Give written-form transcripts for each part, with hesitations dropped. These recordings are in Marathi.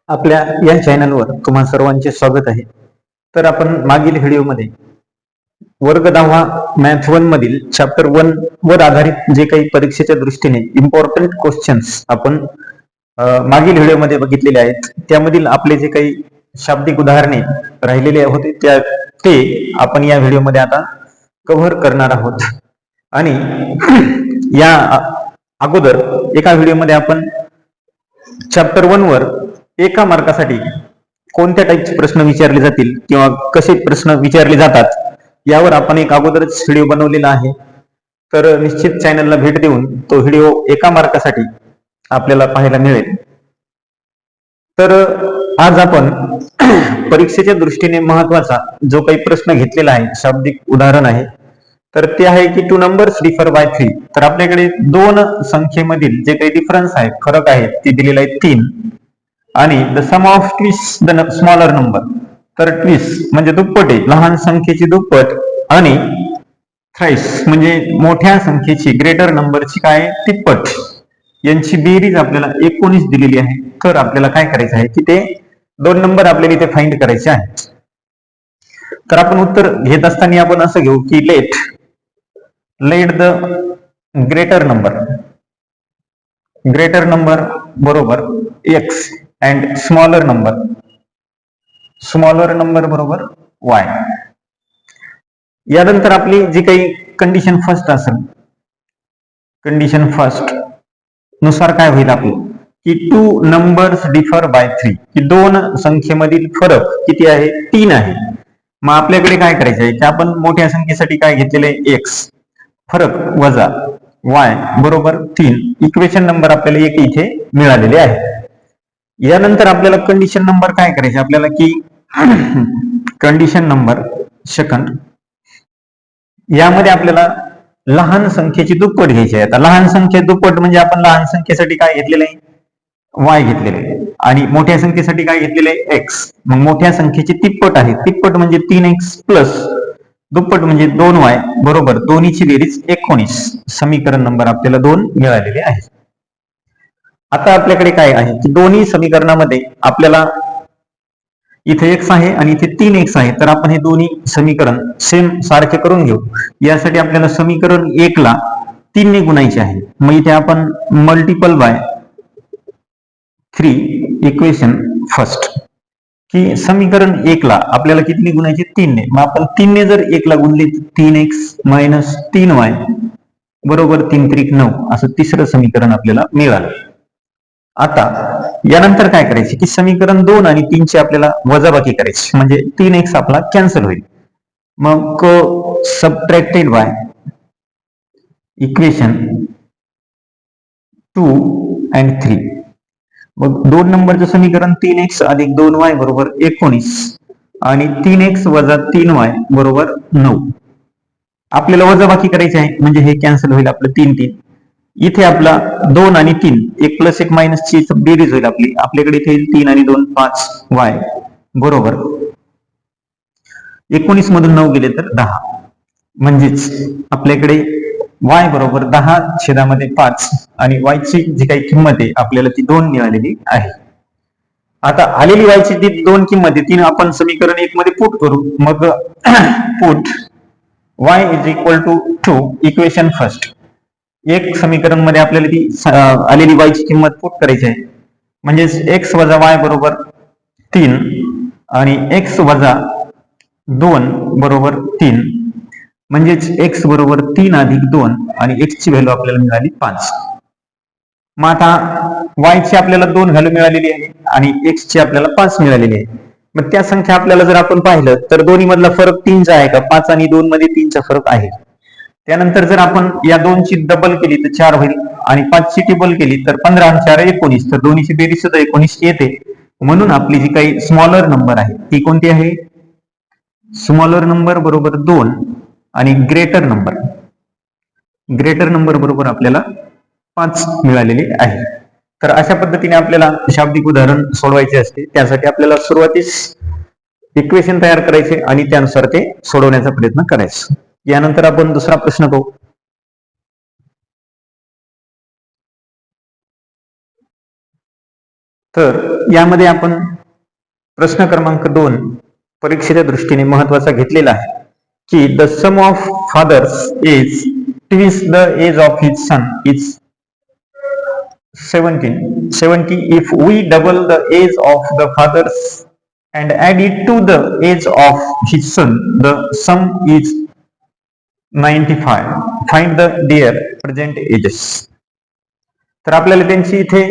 आपल्या या चॅनलवर तुम्हा सर्वांचे स्वागत आहे. तर आपण मागील व्हिडिओमध्ये वर्ग 10 मॅथ 1 मधील चॅप्टर 1 वर आधारित जे काही परीक्षेच्या दृष्टीने इम्पॉर्टंट क्वेश्चन्स आपण मागील व्हिडिओमध्ये बघितलेले आहेत. त्यामधील आपले जे काही शाब्दिक उदाहरणे राहिलेले होते ते आपण या व्हिडिओमध्ये आता कव्हर करणार आहोत. आणि या अगोदर एका व्हिडिओमध्ये आपण चॅप्टर 1 वर एका मार्कासाठी कोणत्या टाईपचे प्रश्न विचारले जातील किंवा कसे प्रश्न विचारले जातात यावर आपण एक अगोदरच व्हिडिओ बनवलेला आहे. तर निश्चित चॅनलला भेट देऊन तो व्हिडिओ एका मार्कासाठी आपल्याला पाहायला मिळेल. तर आज आपण परीक्षेच्या दृष्टीने महत्वाचा जो काही प्रश्न घेतलेला आहे, शाब्दिक उदाहरण आहे, तर ते आहे की टू नंबर्स डिफर बाय 3. तर आपल्याकडे दोन संख्येमधील जे काही डिफरन्स आहे, फरक आहे, ते दिलेला आहे 3. आणि the sum of twice the smaller number. तर ट्विस म्हणजे दुप्पट आहे, लहान संख्येची दुप्पट, आणि थ्राइस म्हणजे मोठ्या संख्येची ग्रेटर नंबरची काय तिप्पट, यांची बेरीज आपल्याला 19 दिलेली आहे. तर आपल्याला काय करायचं आहे की ते दोन नंबर आपल्याला इथे फाइंड करायचे आहेत. तर आपण उत्तर घेत असताना आपण असं घेऊ की लेट द ग्रेटर नंबर बरोबर x अँड स्मॉलर नंबर बरोबर y. यानंतर आपली जी काही कंडिशन फर्स्ट असेल, कंडिशन फर्स्ट नुसार काय होईल आपलं की टू नंबर्स डिफर बाय 3, की दोन संख्येमधील फरक किती आहे, 3 आहे. मग आपल्याकडे काय करायचं आहे की आपण मोठ्या संख्येसाठी काय घेतलेले x फरक वजा y बरोबर 3. इक्वेशन नंबर आपल्याला एक इथे मिळालेले आहे. यानंतर आपल्याला कंडिशन नंबर काय करायचे आपल्याला की कंडिशन नंबर सेकंड, यामध्ये आपल्याला लहान संख्येची दुप्पट घ्यायची आहे. आता लहान संख्या दुप्पट म्हणजे आपण लहान संख्येसाठी काय घेतलेलं आहे, y घेतलेले आहे, आणि मोठ्या संख्येसाठी काय घेतलेले आहे, x. मग मोठ्या संख्येची तिप्पट आहे, तिप्पट म्हणजे 3x प्लस दुप्पट म्हणजे 2y बरोबर दोन्हीची बेरीज 19. समीकरण नंबर आपल्याला 2 मिळालेले आहे. आता आपल्याकडे काय आहे की दोन्ही समीकरणामध्ये आपल्याला इथे x आहे आणि इथे 3x आहे. तर आपण हे दोन्ही समीकरण सेम सारखे करून घेऊ. यासाठी आपल्याला समीकरण 1 ला 3 ने गुणायचे आहे. मग इथे आपण मल्टिपल बाय 3 इक्वेशन फर्स्ट, की समीकरण 1 ला आपल्याला किती गुणायचे, 3 ने. मग आपण 3 ने जर 1 ला गुणले तर 3x मायनस 3y बरोबर 3 त्रिक 9 असं तिसरं समीकरण आपल्याला मिळालं. आता यानंतर काय करायचे की समीकरण 2 आणि 3 ची आपल्याला वजाबाकी करायची, म्हणजे 3x आपला कॅन्सल होईल. मग सबट्रॅक्टेड बाय इक्वेशन 2 and 3. मग 2 नंबरचं समीकरण 3x अधिक 2y बरोबर 19 आणि 3x वजा 3y बरोबर 9. आपल्याला वजाबाकी करायची आहे म्हणजे हे कॅन्सल होईल आपलं 3. इथे आपला 2 आणि 3 1 प्लस 1 मायनस ची बेरीज होईल आपली. आपल्याकडे इथे 3 आणि 2 5y बरोबर 19 मधून 9 गेले तर 10. म्हणजेच आपल्याकडे y बरोबर 10 छेदामध्ये 5 आणि y ची जी काही किंमत आहे आपल्याला ती 2 मिळालेली आहे. आता आलेली y ची ती 2 किंमत आहे ती आपण समीकरण 1 मध्ये पुट करू. मग put y is equal to 2 equation first. एक समीकरण मध्ये आपल्याला ती आलेली y ची किंमत पुट करायची आहे, म्हणजेच x वजा y बरोबर 3 आणि x वजा 2 बरोबर 3, म्हणजेच x बरोबर 3 अधिक 2 आणि x ची व्हॅल्यू आपल्याला मिळाली 5. मग आता y ची आपल्याला 2 व्हॅल्यू मिळालेली आहे आणि x ची आपल्याला 5 मिळालेली आहे. मग त्या संख्या आपल्याला जर आपण पाहिलं तर दोन्ही मधला फरक 3 चा आहे का, 5 आणि 2 मध्ये 3 चा फरक आहे. त्यानंतर जर आपण या 2 ची डबल केली तर 4 होईल आणि 5 ची ट्रिपल केली तर 15 आणि 4 19, तर दोन्हीची बेरीज सुद्धा 19 येते. म्हणून आपली जी काही स्मॉलर नंबर आहे ती कोणती आहे, स्मॉलर नंबर बरोबर 2 आणि ग्रेटर नंबर बरोबर आपल्याला 5 मिळालेली आहे. तर अशा पद्धतीने आपल्याला शाब्दिक उदाहरण सोडवायचे असते. त्यासाठी आपल्याला सुरुवातीस इक्वेशन तयार करायचे आणि त्यानुसार ते सोडवण्याचा प्रयत्न करायचा. यानंतर आपण दुसरा प्रश्न पाहू. तर यामध्ये आपण प्रश्न क्रमांक 2 परीक्षेच्या दृष्टीने महत्वाचा घेतलेला आहे की the sum of fathers is twice the age of his son is 70 if we double the age of the fathers and add it to the age of his son, the sum is 95. Find the their present ages. तर आपल्याला त्यांची इथे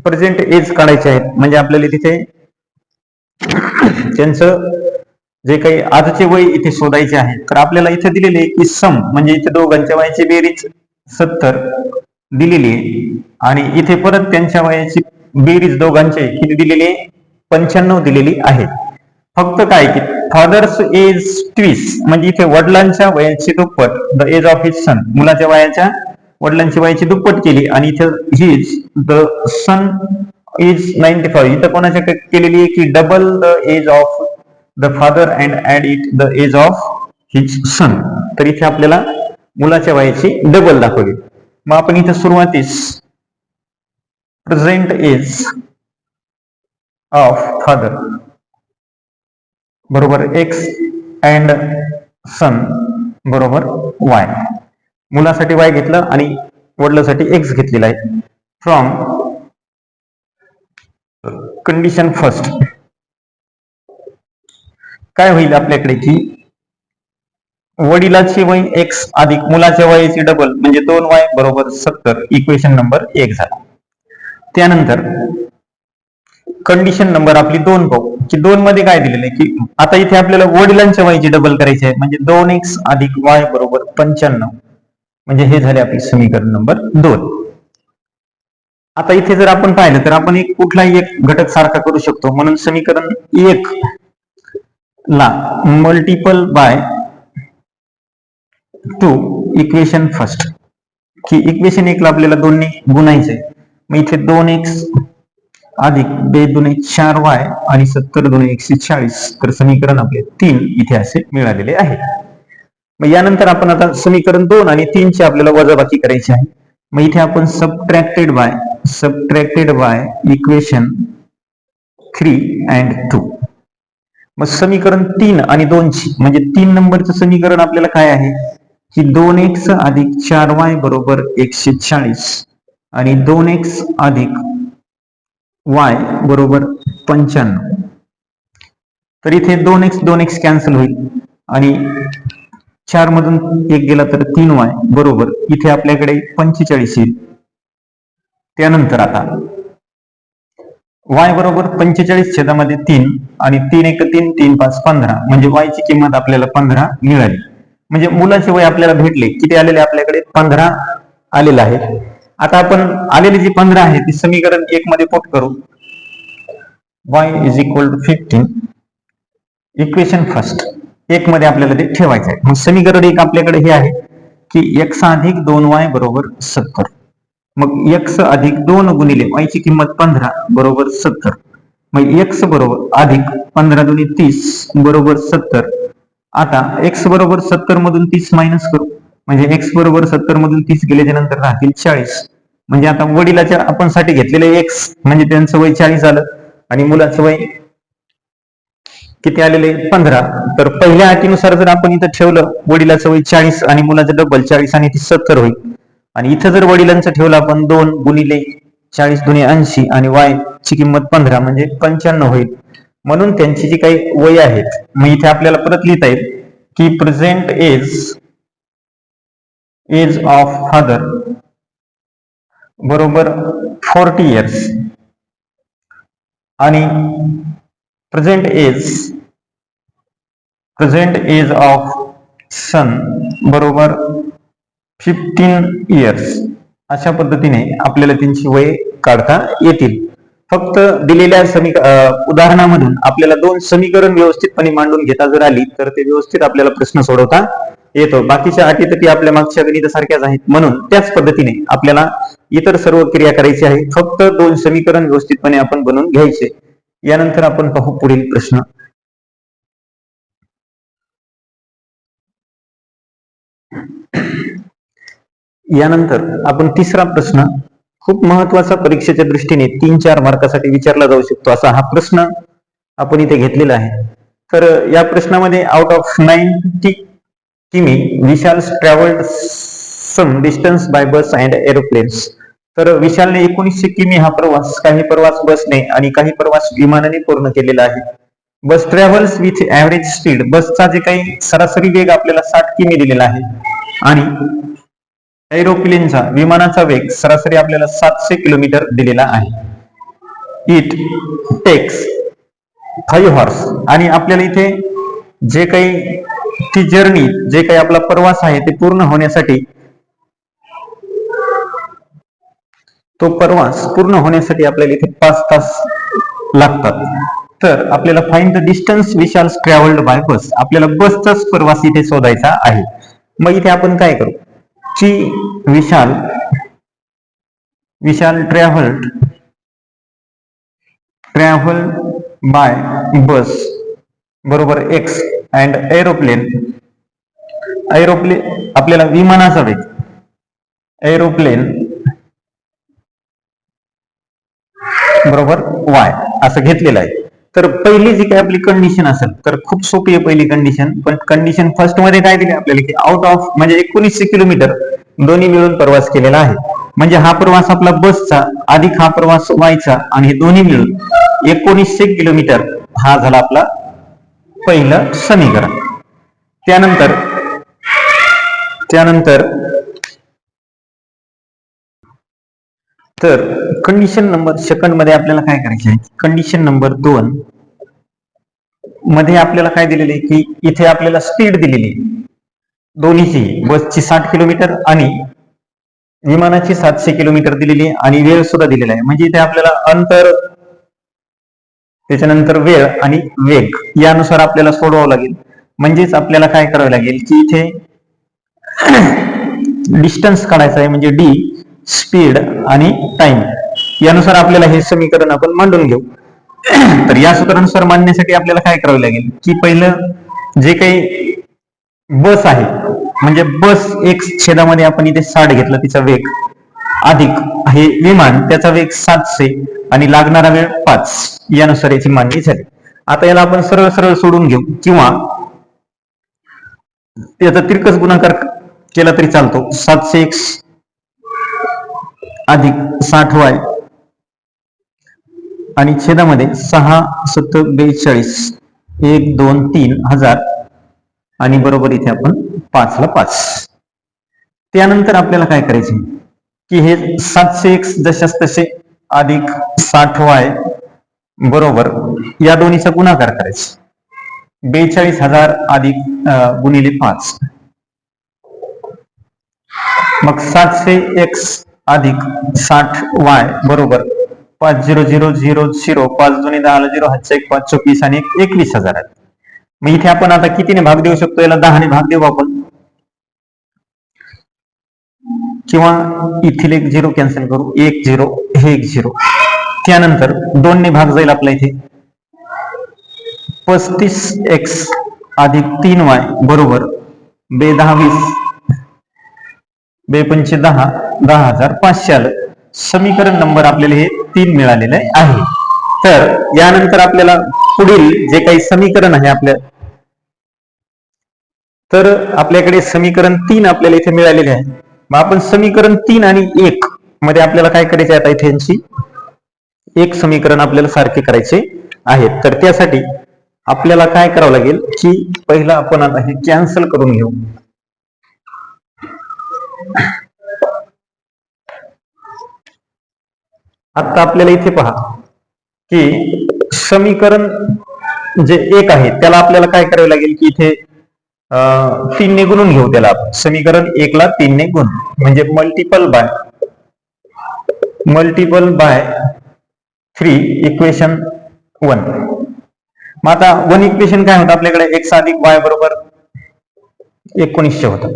प्रेझेंट एज काढायचे आहेत, म्हणजे आपल्याला तिथे त्यांचं जे काही आजचे वय इथे शोधायचे आहे. तर आपल्याला इथे दिलेले की सम म्हणजे इथे दोघांच्या वयाची बेरीज 70 दिलेली आहे आणि इथे परत त्यांच्या वयाची बेरीज दोघांचे किती दिलेली आहे 95 दिलेली आहे. फक्त काय की फादर्स एज ट्विस म्हणजे इथे वडिलांच्या वयाची दुप्पट the age of his son मुलाच्या वडिलांची वयाची दुप्पट केली आणि इथे हिज द सन इज 95 इथं कोणाच्या केलेली आहे की double the age of the father and add it the age of his son. तर इथे आपल्याला मुलाच्या वयाची डबल दाखवली. मग आपण इथे सुरुवातीस प्रेझेंट एज ऑफ फादर बरोबर एक्स अँड सन बरोबर वाय. मुलासाठी वाय घेतलं आणि वडिलांसाठी एक्स घेतलेला आहे. फ्रॉम कंडिशन फर्स्ट काय होईल आपल्याकडे की वडिलाची वय एक्स अधिक मुलाच्या वयाची डबल म्हणजे 2y बरोबर 70 इक्वेशन नंबर 1 झाला. त्यानंतर कंडिशन नंबर आपली 2 पाहू की 2 मध्ये काय दिलेलं आहे की आता इथे आपल्याला वडिलांच्या वयाची डबल करायची आहे म्हणजे 2x अधिक y बरोबर 95 म्हणजे हे झाले आपले समीकरण नंबर 2. आता इथे जर आपण पाहिलं तर आपण एक कुठलाही एक घटक सारखा करू शकतो म्हणून समीकरण 1 ला मल्टिपल बाय 2 इक्वेशन फर्स्ट की इक्वेशन 1 ला आपल्याला 2 ने गुणायचे. मग इथे 2x अधिक 2 दुणे 4y आणि 70 दुणे 140 तर समीकरण आपले 3 इथे असे मिळालेले आहे. मग यानंतर आपण आता समीकरण 2 आणि 3 ची आपल्याला वजाबाकी करायची आहे. मग इथे आपण सबट्रॅक्टेड बाय इक्वेशन 3 अँड 2. मग समीकरण 3 आणि 2 ची म्हणजे 3 नंबरचं समीकरण आपल्याला काय आहे की 2x अधिक 4y बरोबर 140 आणि 2x अधिक y बरोबर 95. तर इथे 2x कॅन्सल होईल आणि 4 मधून 1 गेला तर 3y बरोबर इथे आपल्याकडे 45 येईल. त्यानंतर आता y बरोबर 45 छेदामध्ये 3 आणि 3 1 3 3 5 15 म्हणजे y ची किंमत आपल्याला 15 मिळाली. म्हणजे मुलाचे वय आपल्याला भेटले किती आलेले आपल्याकडे 15 आलेलं आहे. आता आपण आलेली जी 15 आहे ती समीकरण 1 मध्ये पुट करू. y is equal to 15 equation first 1 मध्ये आपल्याला ते ठेवायचं आहे. मग समीकरण 1 आपल्याकडे हे आहे की x अधिक 2y बरोबर 70. मग x अधिक 2 गुणिले y ची किंमत 15 बरोबर 70. मग x बरोबर अधिक 15 दुनी 30 बरोबर 70. आता x बरोबर 70 मधून 30 मायनस करू म्हणजे x बरोबर 70 मधून 30 गेल्याच्या नंतर राहतील 40. म्हणजे आता वडिलाच्या आपण साठी घेतलेले x म्हणजे त्यांचं वय 40 आलं आणि मुलाचं वय किती आलेले 15. तर पहिल्या अटीनुसार जर आपण इथं ठेवलं वडिलाचं वय 40 आणि मुलाचं डबल 40 आणि ती 70 होईल. आणि इथं जर वडिलांचं ठेवलं आपण 2 गुणिले 40 दुने 80 आणि y ची किंमत 15 म्हणजे 95 होईल. म्हणून त्यांची जी काही वय आहेत मग इथे आपल्याला परत लिहिता येईल की प्रेझेंट एज ऑफ फादर बरोबर 40 इयर्स आणि प्रेझेंट एज ऑफ सन बरोबर 15 इयर्स. अशा पद्धतीने आपल्याला त्यांची वय काढता येतील. फक्त दिलेल्या उदाहरणामधून आपल्याला 2 समीकरण व्यवस्थितपणे मांडून घेता जर आली तर ते व्यवस्थित आपल्याला प्रश्न सोडवता येतो. बाकीच्या अटी तटी आपल्या मागच्या गणितासारख्याच आहेत म्हणून त्याच पद्धतीने आपल्याला इतर सर्व क्रिया करायची आहे. फक्त 2 समीकरण व्यवस्थितपणे आपण बनवून घ्यायचे. यानंतर आपण पाहू पुढील प्रश्न. यानंतर आपण तिसरा प्रश्न खूप महत्वाचा परीक्षेच्या दृष्टीने 3-4 मार्कासाठी विचारला जाऊ शकतो असा हा प्रश्न आपण इथे घेतलेला आहे. तर या प्रश्नामध्ये आउट ऑफ 90 किमी Vishal travelled some distance by bus and aeroplanes. तर विशालने 1900 किमी हा प्रवास, काही प्रवास बसने आणि काही प्रवास विमानाने पूर्ण केलेला आहे. बस ट्रॅव्हल्स विथ ऍव्हरेज स्पीड, बसचा जे काही सरासरी वेग आपल्याला 60 किमी दिलेला आहे आणि एरोप्लेनचा विमानाचा वेग सरासरी आपल्याला 700 किलोमीटर दिलेला आहे. इट टेक्स 5 हॉर्स आणि आपल्याला इथे जे काही ती जर्नी, जे काही आपला प्रवास आहे ते पूर्ण होण्यासाठी, तो प्रवास पूर्ण होण्यासाठी आपल्याला इथे 5 तास लागतात. तर आपल्याला find the distance Vishal travelled by bus, आपल्याला बसचाच प्रवास इथे शोधायचा आहे. मग इथे आपण काय करू की विशाल ट्रॅव्हल बाय बस बरोबर x अँड एरोप्लेन आपल्याला विमानाचा वेग एरोप्लेन बरोबर y असं घेतलेलं आहे. तर पहिली जी काही आपली कंडिशन असेल तर खूप सोपी आहे पहिली कंडिशन. पण कंडिशन फर्स्ट मध्ये काय दिली आपल्याला की आउट ऑफ म्हणजे 1900 किलोमीटर दोन्ही मिळून प्रवास केलेला आहे. म्हणजे हा प्रवास आपला बसचा अधिक हा प्रवास व्हायचा आणि हे दोन्ही मिळून 1900 किलोमीटर हा झाला आपला पहिलं समीकरण. त्यानंतर तर कंडिशन नंबर सेकंड मध्ये आपल्याला काय करायचे आहे, कंडिशन नंबर 2 मध्ये आपल्याला काय दिलेले आहे की इथे आपल्याला स्पीड दिलेली आहे दोन्हीची, बसची 60 किलोमीटर आणि विमानाची 700 किलोमीटर दिलेली आहे आणि वेळ सुद्धा दिलेला आहे. म्हणजे इथे आपल्याला अंतर, त्याच्यानंतर वेळ आणि वेग यानुसार आपल्याला सोडवावं लागेल. म्हणजेच आपल्याला काय करावं लागेल की इथे डिस्टन्स काढायचं आहे, म्हणजे डी, स्पीड आणि टाइम यानुसार आपल्याला हे समीकरण आपण मांडून घेऊ. तर या सूत्रानुसार मांडण्यासाठी आपल्याला काय करावं लागेल की पहिलं जे काही बस आहे, म्हणजे बस एक छेदामध्ये आपण इथे 60 घेतला तिचा वेग, अधिक हे विमान त्याचा वेग 700 आणि लागणारा वेळ 5, यानुसार याची मांडणी झाली. आता याला आपण सरळ सरळ सोडून घेऊ किंवा याचा तिरकस गुणाकार केला तरी चालतो. 700x अधिक 60y आणि छेदामध्ये 6 7 42 1 2 3 1000 आणि बरोबर इथे आपण 5 ला 5. त्यानंतर आपल्याला काय करायचे की हे 700x जशास तसे अधिक 60y बरोबर या दोन्हीचा गुणाकार करायचा. 42,000 अधिक गुणिले 5, मग 700x अधिक 60y बरोबर 50000, 5 दुनी 10 0, 7 1 5 24 आणि 21,000. मग इथे आपण आता कितीने भाग देऊ शकतो, याला 10 ने भाग देऊ आपण, किंवा इथील एक 0 कॅन्सल करू, 1 0 हे 1 0. त्यानंतर 2 ने भाग जाईल आपला इथे 35x अधिक 3y बरोबर 2 10 20, 2 5 10, 10,500 आलं. समीकरण नंबर आपल्याला हे 3 मिळालेले आहे. तर यानंतर आपल्याला पुढील जे काही समीकरण आहे आपल्या, तर आपल्याकडे समीकरण 3 आपल्याला इथे मिळालेले आहे. मग आपण समीकरण 3 आणि 1 मध्ये आपल्याला काय करायचे आता इथे यांची एक समीकरण आपल्याला सारखे करायचे आहेत. तर त्यासाठी आपल्याला काय करावं लागेल की पहिला आपण आता हे कॅन्सल करून घेऊ. आता आपल्याला इथे पहा की समीकरण जे 1 आहे त्याला आपल्याला काय करावे लागेल की इथे 3 ने गुणून घेऊ त्याला. समीकरण 1 ला 3 ने गुण म्हणजे मल्टिपल बाय 3 इक्वेशन 1. मग आता 1 इक्वेशन काय होतं आपल्याकडे, x अधिक y बरोबर 1900 होतं.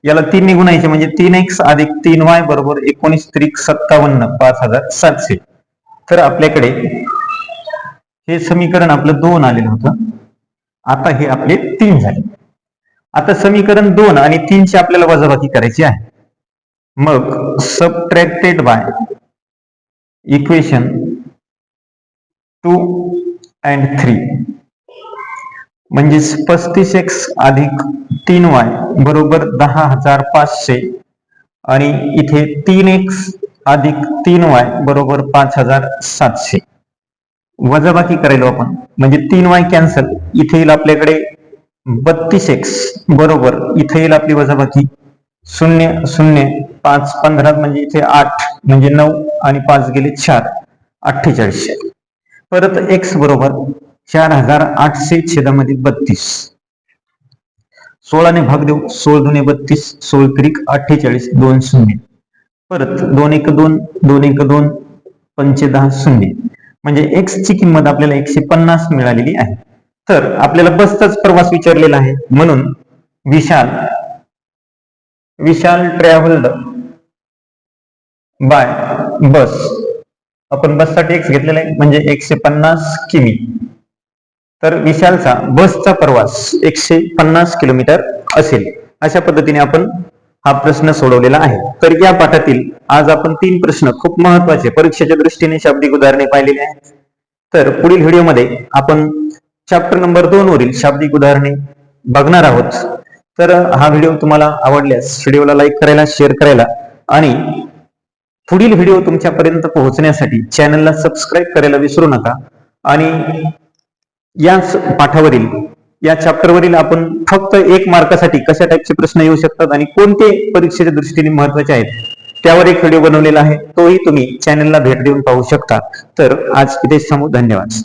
याला 3 ने गुणायचे म्हणजे 3x अधिक 3y बरोबर 19 त्रिक 57, 5700. तर आपल्याकडे हे समीकरण आपलं 2 आलेलं होतं, आता हे आपले 3 झाले. आता समीकरण 2 आणि 3 ची आपल्याला वजाबाकी करायची आहे. मग सबट्रॅक्टेड बाय इक्वेशन 2 and 3 म्हणजेच 35x अधिक 3y बरोबर 10,500 आणि इथे 3x अधिक 3y बरोबर 5,700. वजाबाकी करायला आपण म्हणजे 3y कॅन्सल, इथे येईल आपल्याकडे 32x बरोबर इथे येईल आपली वजाबाकी 0 0 5 15 म्हणजे इथे 8 म्हणजे 9 आणि 5 गेले 4 48. परत x बरोबर 4,800 छेदामध्ये 32. 16 ने भाग देऊ, 16 दुने 32, 16 त्रिक 48, 2 शून्य. परत 2 1 2, 2 1 2, 5 10 शून्य. म्हणजे x ची किंमत आपल्याला 150 मिळालेली आहे. तर आपल्याला बसचाच प्रवास विचारलेला आहे, म्हणून विशाल ट्रॅव्हल्ड बाय बस, आपण बससाठी x घेतलेला आहे म्हणजे 150 किमी. तर विशालचा बसचा प्रवास 150 किलोमीटर असेल. अशा पद्धतीने आपण हा प्रश्न सोडवलेला आहे. तर या पाठातील आज आपण 3 प्रश्न खूप महत्वाचे परीक्षेच्या दृष्टीने शाब्दिक उदाहरणे पाहिलेली आहेत. तर पुढील व्हिडिओमध्ये आपण चॅप्टर नंबर 2 वरील शाब्दिक उदाहरणे बघणार आहोत. तर हा व्हिडिओ तुम्हाला आवडल्यास व्हिडिओला लाईक करायला, शेअर करायला आणि पुढील व्हिडिओ तुमच्यापर्यंत पोहोचण्यासाठी चॅनलला सबस्क्राईब करायला विसरू नका. आणि याच पाठावरील या चॅप्टरवरील आपण फक्त 1 मार्कासाठी कशा टाईपचे प्रश्न येऊ शकतात आणि कोणते परीक्षेच्या दृष्टीने महत्वाचे आहेत त्यावर एक व्हिडिओ बनवलेला आहे, तोही तुम्ही चॅनलला भेट देऊन पाहू शकता. तर आज इथेच थांबू. धन्यवाद.